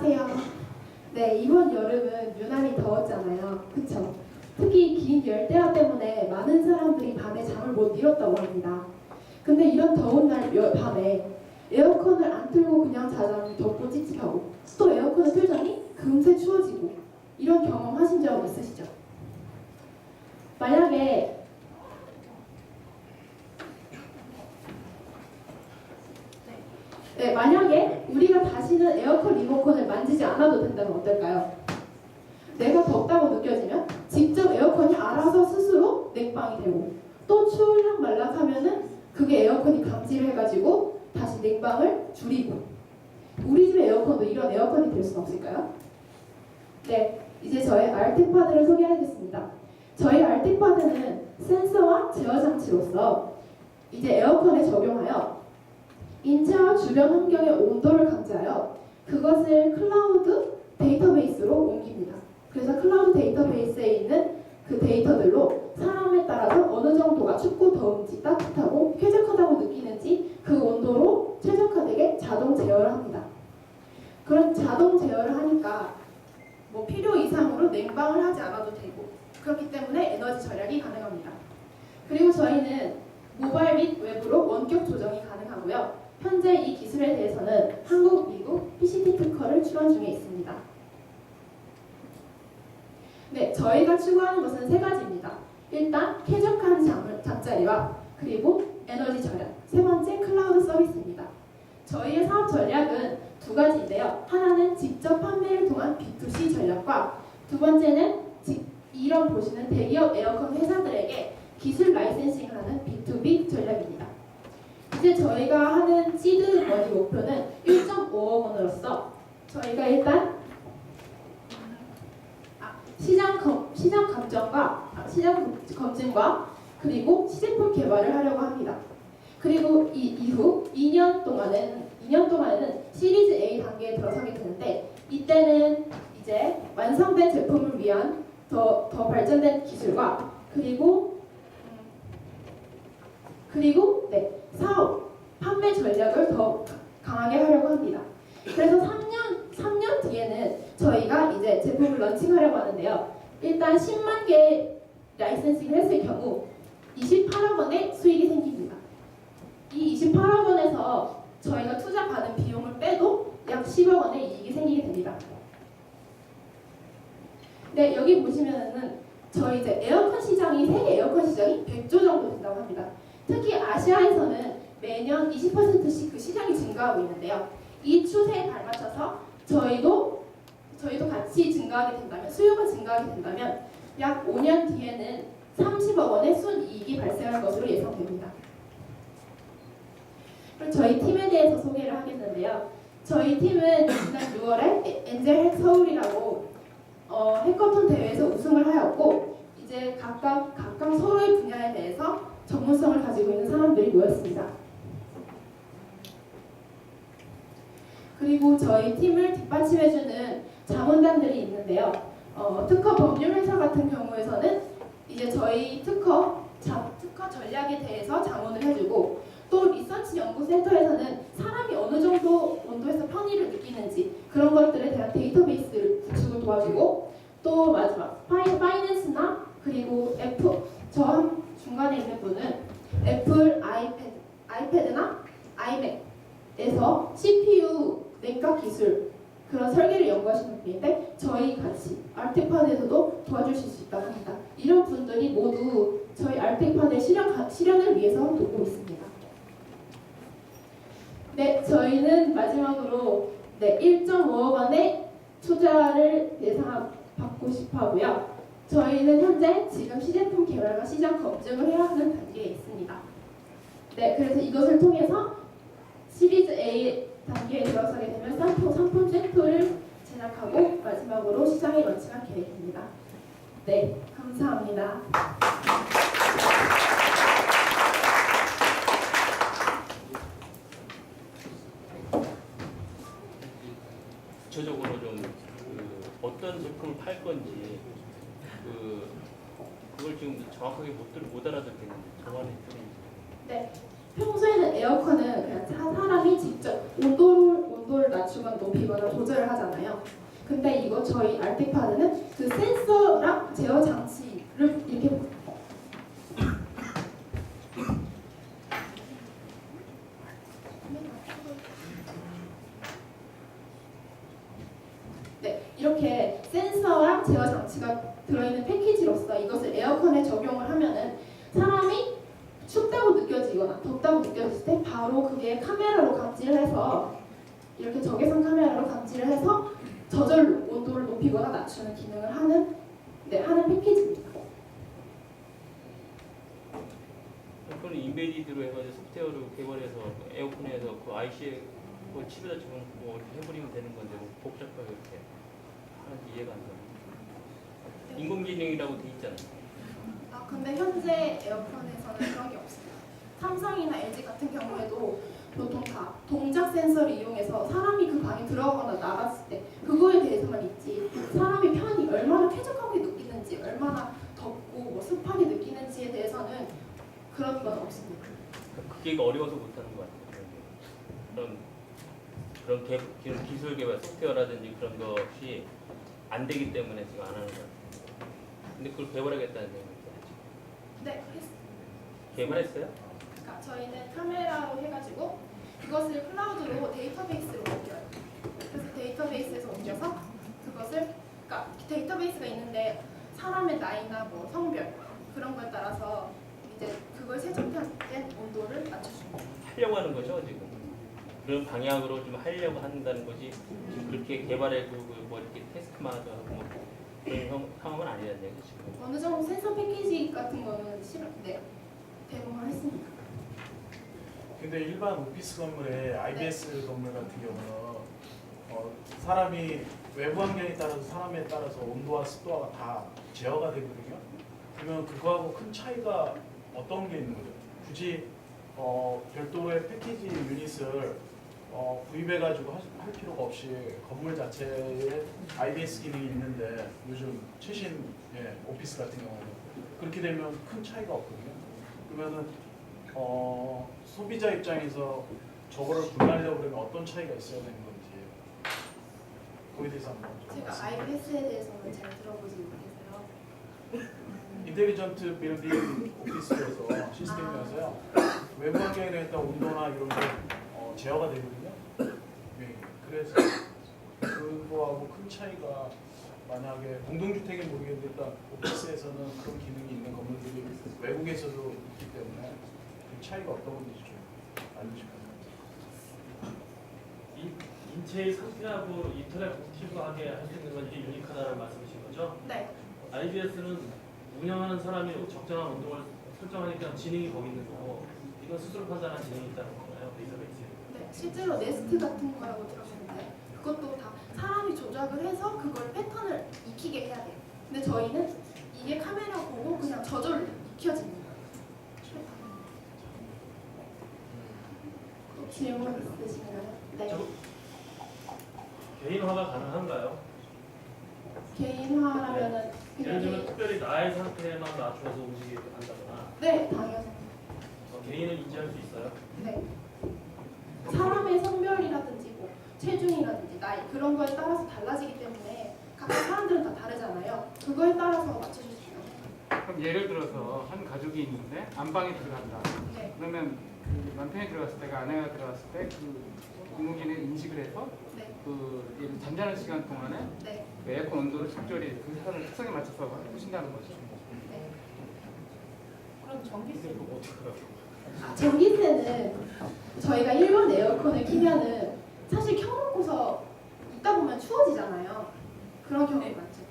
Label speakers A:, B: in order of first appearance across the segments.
A: 안녕하세요. 네, 이번 여름은 유난히 더웠잖아요. 그쵸? 특히 긴 열대야 때문에 많은 사람들이 밤에 잠을 못 이뤘다고 합니다. 근데 이런 더운 날 밤에 에어컨을 안 틀고 그냥 자자니 덥고 찝찝하고 또 에어컨을 틀자니 금세 추워지고 이런 경험 하신 적 있으시죠? 만약에 우리가 다시는 에어컨 리모컨을 만지지 않아도 된다면 어떨까요? 내가 덥다고 느껴지면 직접 에어컨이 알아서 스스로 냉방이 되고 또 추울락 말락하면은 그게 에어컨이 감지를 해가지고 다시 냉방을 줄이고 우리 집의 에어컨도 이런 에어컨이 될 수는 없을까요? 네, 이제 저의 알텍파드를 소개하겠습니다. 저희 알텍파드는 센서와 제어 장치로서 이제 에어컨에 적용하여 인체와 주변 환경의 온도를 감지하여 그것을 클라우드 데이터베이스로 옮깁니다. 그래서 클라우드 데이터베이스에 있는 그 데이터들로 사람에 따라서 어느 정도가 춥고 더운지 따뜻하고 쾌적하다고 느끼는지 그 온도로 최적화되게 자동 제어를 합니다. 그런 자동 제어를 하니까 뭐 필요 이상으로 냉방을 하지 않아도 되고 그렇기 때문에 에너지 절약이 가능합니다. 그리고 저희는 모바일 및 웹으로 원격 조정이 가능하고요. 현재 이 기술에 대해서는 한국, 미국, PCT 특허를 출원 중에 있습니다. 네, 저희가 추구하는 것은 세 가지입니다. 일단 쾌적한 잠자리와 그리고 에너지 절약, 세 번째 클라우드 서비스입니다. 저희의 사업 전략은 두 가지인데요. 하나는 직접 판매를 통한 B2C 전략과 두 번째는 이런 보시는 대기업 에어컨 회사들에게 기술 라이센싱을 하는 B2B 전략입니다. 이제 저희가 하는 시드 머니 목표는 1.5억 원으로서 저희가 일단 시장 검증과 그리고 시제품 개발을 하려고 합니다. 그리고 이후 2년 동안에는 시리즈 A 단계에 들어서게 되는데 이때는 이제 완성된 제품을 위한 더 발전된 기술과 그리고 사업, 판매 전략을 더 강하게 하려고 합니다. 그래서 3년 뒤에는 저희가 이제 제품을 런칭하려고 하는데요. 일단 10만 개 라이센싱을 했을 경우 28억 원의 수익이 생깁니다. 이 28억 원에서 저희가 투자받은 비용을 빼도 약 10억 원의 이익이 생기게 됩니다. 네, 여기 보시면은 저희 이제 세계 에어컨 시장이 100조 정도 된다고 합니다. 특히 아시아에서는 매년 20%씩 그 시장이 증가하고 있는데요. 이 추세에 발맞춰서 저희도 같이 증가하게 된다면, 수요가 증가하게 된다면 약 5년 뒤에는 30억 원의 순이익이 발생할 것으로 예상됩니다. 그럼 저희 팀에 대해서 소개를 하겠는데요. 저희 팀은 지난 6월에 엔젤 서울이라고 해커톤 대회에서 우승을 하였고 이제 각각 서로의 분야에 대해서 전문성을 가지고 있는 사람들이 모였습니다. 그리고 저희 팀을 뒷받침해주는 자문단들이 있는데요. 특허 법률 회사 같은 경우에서는 이제 저희 특허 전략에 대해서 자문을 해주고 또 리서치 연구센터에서는 사람이 어느 정도 온도에서 편의를 느끼는지 그런 것들에 대한 데이터베이스 구축을 도와주고 또 마지막 파이낸스나 그리고 저 중간에 있는 분은 애플 아이패드나 아이맥에서 CPU 냉각 기술 그런 설계를 연구하시는 분인데 저희 같이 알텍파드에서도 도와주실 수 있다고 합니다. 이런 분들이 모두 저희 알텍파드의 실현을 위해서 돕고 있습니다. 네, 저희는 마지막으로 1.5억 원의 투자를 받고 싶어 하고요. 저희는 현재 지금 시제품 개발과 시장 검증을 해야 하는 단계에 있습니다. 네, 그래서 이것을 통해서 시리즈 A 단계에 들어서게 되면 상품 샘플을 제작하고 마지막으로 시장에 런칭할 계획입니다. 네, 감사합니다.
B: 구체적으로 좀 어떤 제품을 팔 건지 그걸 지금 정확하게 못 알아듣겠는데 정확히 좀.
A: 네, 평소에는 에어컨은 그냥 사람이 직접 온도를 온도를 낮추거나 높이거나 조절을 하잖아요. 근데 이거 저희 알텍파드는 그 센서랑 제어 장치를 이렇게 네, 이렇게 센서랑 제어 장치가 들어있는 패키지로서 이것을 에어컨에 적용을 하면은 사람이 춥다고 느껴지거나 덥다고 느껴졌을 때 바로 그게 카메라로 감지를 해서 이렇게 적외선 카메라로 감지를 해서 저절로 온도를 높이거나 낮추는 기능을 하는 패키지입니다.
B: 그건 인베디드로 해가지고 소프트웨어를 개발해서 에어컨에서 그 IC에 그 칩에다 지금 뭐 이렇게 해버리면 되는 건데 뭐 복잡하게 이렇게 하는지 이해가 안 가요. 인공지능이라고 돼 있잖아요.
A: 아 근데 현재 에어컨에서는 그런 게 없습니다. 삼성이나 LG 같은 경우에도 보통 다 동작 센서를 이용해서 사람이 그 방에 들어가거나 나갔을 때 그거에 대해서만 있지 사람이 편히 얼마나 쾌적하게 느끼는지 얼마나 덥고 뭐 습하게 느끼는지에 대해서는 그런 건 없습니다.
B: 그게 어려워서 못하는 것 같아요. 그런 기술 개발 소프트웨어라든지 그런 것이 안 되기 때문에 지금 안 하는 것 같아요. 근데 그걸 개발하겠다는 얘기죠.
A: 네, 했습니다.
B: 개발했어요?
A: 그러니까 저희는 카메라로 해가지고 그것을 클라우드로 데이터베이스로 옮겨요. 그래서 데이터베이스에서 옮겨서 그것을 그러니까 데이터베이스가 있는데 사람의 나이나 뭐 성별 그런 거에 따라서 이제 그걸 세척된 온도를 맞춰줍니다.
B: 하려고 하는 거죠 지금. 그런 방향으로 좀 하려고 한다는 거지. 지금 그렇게 개발해고 뭐 이렇게 테스트만 하고 뭐 그런 상황은 아니라는 얘기죠 지금.
A: 어느 정도 센서 패키지 같은 거는 대부분 했습니다.
C: 근데 일반 오피스 건물에 IBS 건물 같은 경우는 사람이 외부 환경에 따라서 사람에 따라서 온도와 습도가 다 제어가 되거든요. 그러면 그거하고 큰 차이가 어떤 게 있는 거죠? 굳이 별도의 패키지 유닛을 구입해가지고 할 필요가 없이 건물 자체에 IBS 기능이 있는데 요즘 최신 오피스 같은 경우는 그렇게 되면 큰 차이가 없거든요. 그러면은 소비자 입장에서 저거를 구매하려고 그러면 어떤 차이가 있어야 되는 건지 거기에 대해서 한번 좀
A: 제가
C: 말씀해
A: IBS에 대해서는 잘 들어보지 못해서요.
C: 인텔리전트 빌딩 오피스에서 시스템이어서요 외부 환경에 대한 온도나 이런 게 제어가 되거든요. 네, 그래서 그거하고 큰 차이가 만약에 공동주택이 모르겠는데 일단 오피스에서는 그런 기능이 있는 건물들이 외국에서도 있기 때문에 그 차이가 어떤 건지 좀 알려주시면.
D: 인체의 상태하고 인터넷 액티브하게 할 수 있는 건 이게 유니크하다는 말씀이신 거죠?
A: 네.
D: IBS는 운영하는 사람이 적정한 온도를 설정하니까 지능이 거기 있는 거고 이건 스스로 판단한 지능이 있다는 건가요? 데이터베이스에.
A: 네, 실제로 네스트 같은 거라고 들었는데 그것도 다 사람이 조작을 해서 그걸 패턴을 익히게 해야 돼요. 근데 저희는 이게 카메라 보고 그냥 저절로 익혀지는 거예요. 또 질문 있으신가요? 네.
D: 개인화가 가능한가요?
A: 개인화라면은
D: 예를 들면 특별히 나의 상태에만 맞춰서 움직이게 한다거나
A: 네, 당연히.
D: 개인을 인지할 수 있어요?
A: 네. 사람의 성별이라든지 뭐 체중이라든지 나이 그런 거에 따라서 달라지기 때문에 각각 사람들은 다 다르잖아요. 그거에 따라서 맞춰줄 수 있어요.
E: 그럼 예를 들어서 한 가족이 있는데 안방에 들어간다.
A: 네.
E: 그러면 그 남편이 들어갔을 때가 아내가 들어갔을 때 그 인공지능이 인식을 해서
A: 네.
E: 그 예를 잠자는 시간 동안에
A: 네.
E: 그 에어컨 온도를 적절히 그 사람 특성에 맞춰서 해주신다는 거죠.
A: 네.
F: 그럼 전기세는
A: 전기세는 저희가 일반 에어컨을 키면은 사실 켜놓고서 있다 보면 추워지잖아요. 그런 경우가
F: 네.
A: 많죠.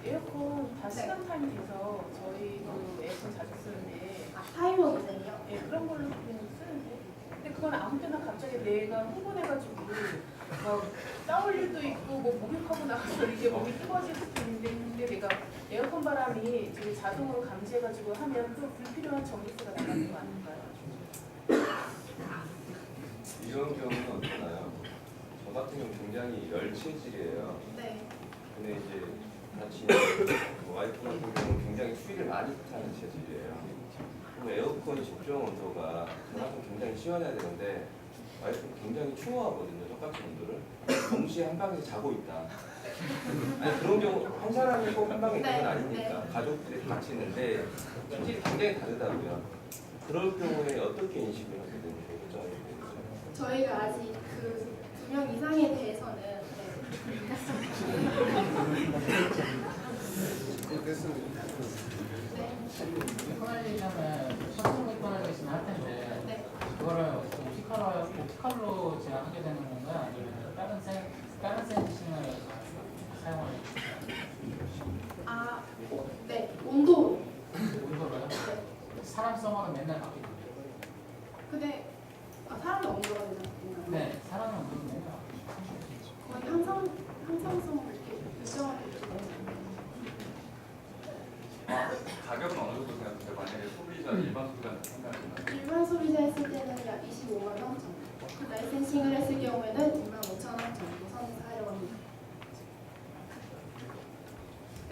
F: 에어컨 다
A: 네.
F: 시간 타임이 돼서 저희도 에어컨 자주 쓰는데
A: 타이머 기능이요.
F: 예, 그런 걸로 그냥 쓰는데 근데 그건 아무 때나 갑자기 내가 흥분해가지고 막 싸울 일도 있고 뭐 목욕하고 나가서 이게 몸이 뜨거워질 수도 있는데 근데 내가 에어컨 바람이 지금 자동으로 감지해가지고 하면 또 불필요한 전기세가 나가는 거 아닌가요?
G: 이런 경우는 어떠나요? 저 같은 경우 굉장히 열체질이에요.
A: 네.
G: 근데 이제 같이 있는 와이프 같은 경우는 굉장히 추위를 많이 타는 체질이에요. 그럼 에어컨이 적정 온도가 그만큼 굉장히 시원해야 되는데 와이프는 굉장히 추모하거든요. 똑같은 온도를. 동시에 한 방에서 자고 있다. 아니 그런 경우 한 사람이 꼭 한 방에 있는 건
A: 네,
G: 아니니까 가족들이 같이 있는데 성질이 굉장히 다르다고요. 그럴 경우에 어떻게 인식을 하게 되는 거죠?
A: 저희가 아직 그 2명 이상에 대해서는
E: 코널리션은 선풍기 코널로 있으면 할 텐데
A: 네.
E: 그거를 옵티컬로 제작하게 되는 건가요? 아니면 다른 센싱을 사용하는
A: 네, 온도.
E: 온도로요? 사람 써마가 맨날 바뀌거든요.
A: 근데 사람의 온도가 되잖아요.
E: 네, 사람은 온도는 맨날 바뀌죠.
A: 거의 항상성 이렇게 일정하게 되잖아요.
H: 가격은 어느 정도 생각하세요? 만약에 소비자 일반 소비자한테 생각하면
A: 일반 소비자 했을 때는 약 25만 원 정도. 그 라이센싱을 했을 경우에는 2만 5천 원 정도 선에서 하려고 합니다.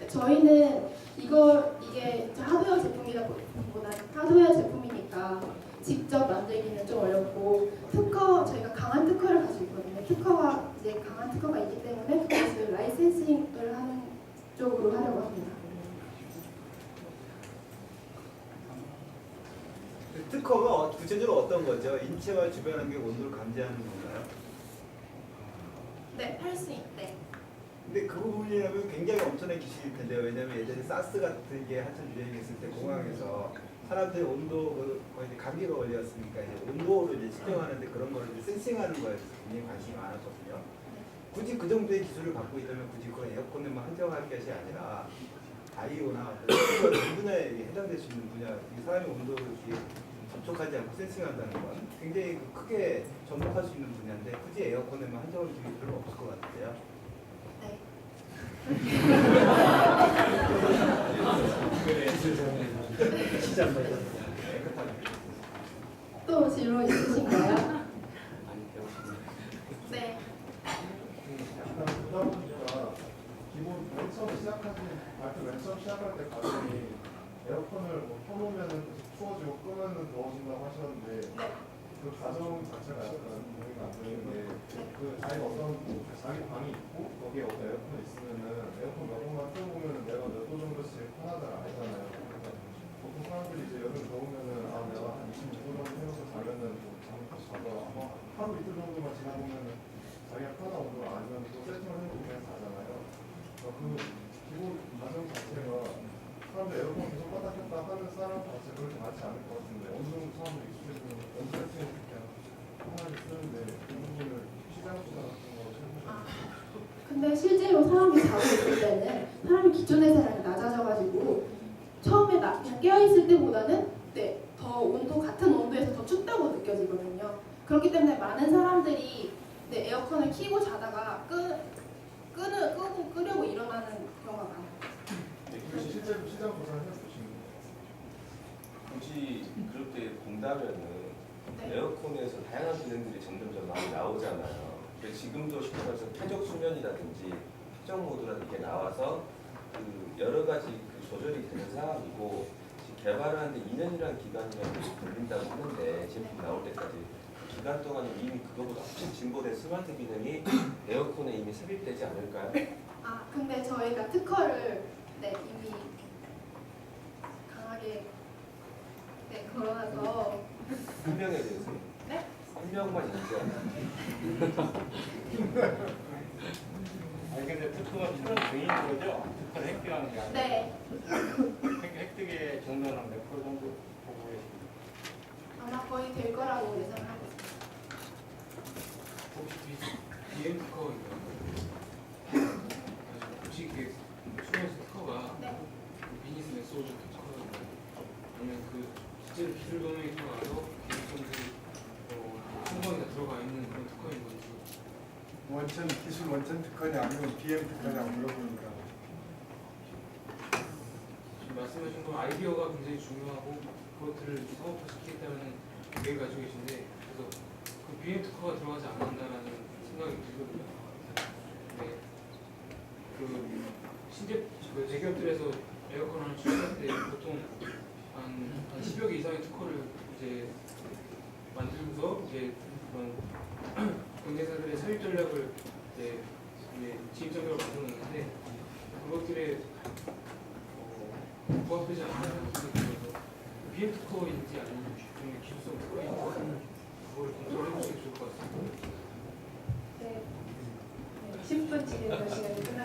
A: 네, 저희는 이게 하드웨어 제품이다 보다 하드웨어 제품이니까 직접 만들기는 좀 어렵고 저희가 강한 특허를 가지고 있거든요. 강한 특허가 있기 때문에 그것을 라이센싱을 하는 쪽으로 하려고 합니다.
I: 특허가 구체적으로 어떤 거죠? 인체와 주변 환경 온도를 감지하는 건가요?
A: 네, 할 수 있대.
I: 근데 그 부분이라면 굉장히 엄청난 기술일 텐데요. 왜냐하면 예전에 사스 같은 게 한참 유행했을 때 공항에서 사람들의 온도 거의 이제 감기가 걸렸으니까 이제 온도를 이제 측정하는데 그런 거를 이제 센싱하는 거에 대해서 굉장히 관심이 많았거든요. 굳이 그 정도의 기술을 갖고 있다면 굳이 그 에어컨에만 한정할 것이 아니라 바이오나 어떤 분야에 해당될 수 있는 분야, 이 사람의 온도를 이렇게 접촉하지 않고 센싱한다는 건 굉장히 크게 접목할 수 있는 분야인데 굳이 에어컨에만 한정을 두기 필요는 없을 것 같아요.
A: 네. 또 질문 있으신가요?
B: 아니 배우시네.
A: 네.
J: 약간 부담 보니까 기본 맨 처음 시작할 때 가정이 에어컨을 뭐 켜놓으면은 추워지고 끄면은 더워진다고 하셨는데
A: 네.
J: 그 가정 자체가 약간 동의가 안 되는 게 그 자기 방이 있고 거기에 어떤 에어컨이 있으면은 에어컨 몇 번만 틀어보면은 내가 몇 도 정도씩 편하다를 알잖아요. 그러니까 보통 사람들이 이제 여름 더우면은 내가 한 26도 정도 해서 자면은 뭐 잠을 다시 자다가 하루 이틀 정도만 지나보면은 자기가 편한 온도를 알면 또 세팅을 해놓고 그냥 자잖아요. 그 기본 가정 자체가 사람들 에어컨 계속 껐다 켰다 하는 사람 자체 그렇게 많지 않을 것 같은데 어느 정도 사람들이 익숙해지면 온도 세팅을 그냥 편하게 쓰는데 그 부분을 시장 같은 거
A: 근데 실제로 사람이 자고 있을 때는 사람이 기존의 사람이 낮아져가지고 처음에 그냥 깨어있을 때보다는 더 같은 온도에서 더 춥다고 느껴지거든요. 그렇기 때문에 많은 사람들이 에어컨을 켜고 자다가 끄려고 일어나는 경우가 많아요.
J: 혹시 실제로 시장 조사를 해보시는 거예요?
G: 굳이 그렇게 본다면은
A: 네.
G: 에어컨에서 다양한 기능들이 점점점 많이 나오잖아요. 근데 지금도 쉽게 말해서 쾌적 수면이라든지 쾌적 모드라든지 이게 나와서 그 여러 가지 그 조절이 되는 상황이고 개발을 하는데 2년이라는 기간이라도 걸린다고 하는데 제품 나올 때까지 그 기간 동안에 이미 그거보다 훨씬 진보된 스마트 기능이 에어컨에 이미 삽입되지 않을까요?
A: 근데 저희가 특허를 이미 강하게 걸어놔서
G: 설명에 대해서
A: 네?
G: 설명만 있지 않아요.
K: 아니 근데 특허가 필요한 중인 거죠? 특허를 획득하는 게 아니라
A: 네.
K: 획득의 정도는 몇 프로 정도 보고 계십니까?
A: 아마 거의 될 거라고 예상하고 있습니다.
E: 혹시 BM 특허가 있나요? 혹시 그 수면에서 특허가
A: 네.
E: 비즈니스 메소드 특허가 아니면 그 실제로 기술 도면에 들어가서 기술성들이 성공이 다 들어가 있는 그런 특허인 건지
J: 기술 원천 특허냐 아니면 BM 특허냐 물어보니까
E: 지금 말씀하신 건 아이디어가 굉장히 중요하고 그것들을 사업화시키겠다는 계획을 가지고 계신데 그래서 그 BM 특허가 들어가지 않았나라는 생각이 들거든요. 네. 그 대기업들에서 에어컨 하나 출시할 때 보통 한 10여 개 이상의 특허를 이제 만들고서 이제 그런 경쟁사들의 사육 전략을 이제 지입 전략을 만들었는데 그것들에 부합되지 않는 것들에서 BM 특허인지 아니면 좀 기술성 특허인지 그걸 검토를 해주시면 좋을 것 같습니다.
F: 네. 10분 진행할 시간이